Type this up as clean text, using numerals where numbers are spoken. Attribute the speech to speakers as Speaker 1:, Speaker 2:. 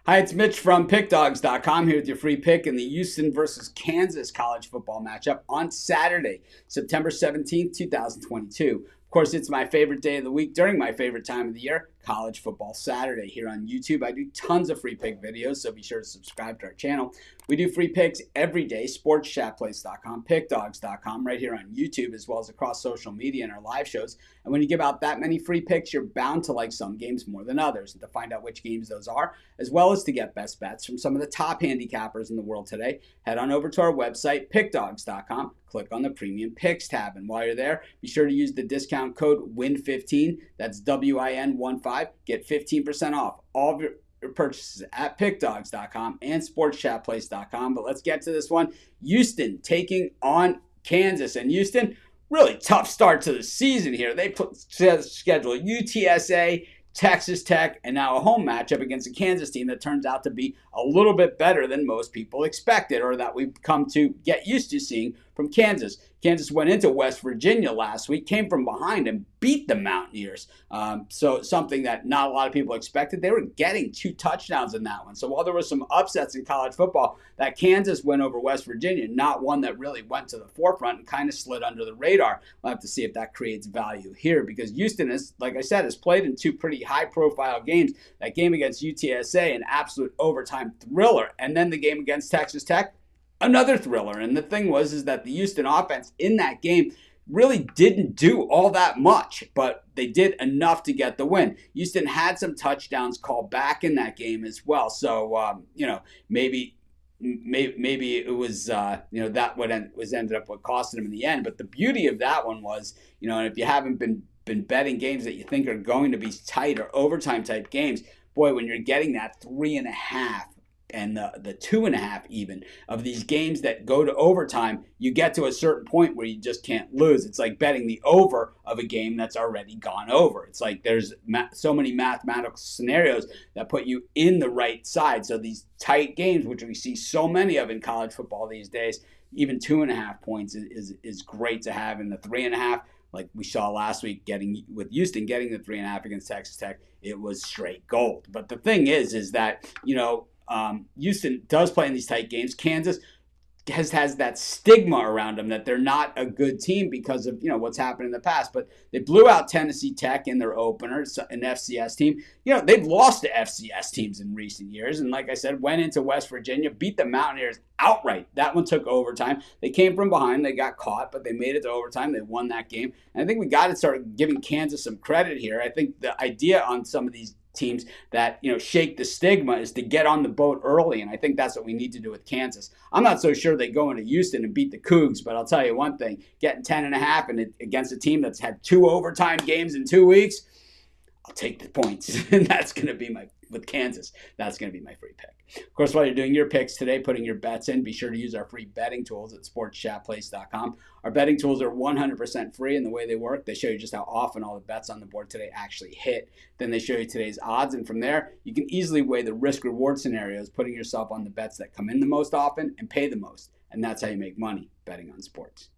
Speaker 1: Hi, it's Mitch from Pickdawgz.com here with your free pick in the Houston versus Kansas college football matchup on Saturday, September 17th, 2022. Of course, it's my favorite day of the week during my favorite time of the year, College Football Saturday. Here on YouTube, I do tons of free pick videos, so be sure to subscribe to our channel. We do free picks every day, sportschatplace.com, pickdawgz.com, right here on YouTube, as well as across social media and our live shows. And when you give out that many free picks, you're bound to like some games more than others. And to find out which games those are, as well as to get best bets from some of the top handicappers in the world today, head on over to our website, pickdawgz.com. Click on the Premium Picks tab. And while you're there, be sure to use the discount code WIN15. That's WIN15. Get 15% off all of your purchases at pickdawgz.com and sportschatplace.com. But let's get to this one. Houston taking on Kansas. And Houston, really tough start to the season here. They schedule UTSA, Texas Tech, and now a home matchup against a Kansas team that turns out to be a little bit better than most people expected, or that we've come to get used to seeing from Kansas. Kansas went into West Virginia last week, came from behind and beat the Mountaineers. So something that not a lot of people expected. They were getting 2 touchdowns in that one. So while there were some upsets in college football, that Kansas win over West Virginia, not one that really went to the forefront and kind of slid under the radar. We'll have to see if that creates value here, because Houston is, like I said, has played in 2 pretty high-profile games. That game against UTSA, an absolute overtime thriller, and then the game against Texas Tech, another thriller. And the thing is that the Houston offense in that game really didn't do all that much, but they did enough to get the win. Houston had some touchdowns called back in that game as well. So, maybe it was, that was ended up what costing them in the end. But the beauty of that one was, and if you haven't been betting games that you think are going to be tight or overtime type games, boy, when you're getting that 3.5 and the 2.5 even of these games that go to overtime, you get to a certain point where you just can't lose. It's like betting the over of a game that's already gone over. It's like there's so many mathematical scenarios that put you in the right side. So these tight games, which we see so many of in college football these days, even 2.5 points is great to have. In the 3.5, like we saw last week, with Houston getting the 3.5 against Texas Tech, it was straight gold. But the thing is that, Houston does play in these tight games. Kansas has that stigma around them that they're not a good team because of what's happened in the past. But they blew out Tennessee Tech in their opener, an FCS team. They've lost to FCS teams in recent years, and like I said, went into West Virginia, beat the Mountaineers outright. That one took overtime. They came from behind, they got caught, but they made it to overtime. They won that game, and I think we got to start giving Kansas some credit here. I think the idea on some of these teams that shake the stigma is to get on the boat early, and I think that's what we need to do with Kansas. I'm not so sure they go into Houston and beat the Cougs, but I'll tell you one thing: getting 10.5 and against a team that's had 2 overtime games in 2 weeks, I'll take the points, and that's going to be with Kansas. That's going to be my free pick. Of course, while you're doing your picks today, putting your bets in, be sure to use our free betting tools at sportschatplace.com. Our betting tools are 100% free, and the way they work, they show you just how often all the bets on the board today actually hit. Then they show you today's odds, and from there, you can easily weigh the risk-reward scenarios, putting yourself on the bets that come in the most often and pay the most. And that's how you make money betting on sports.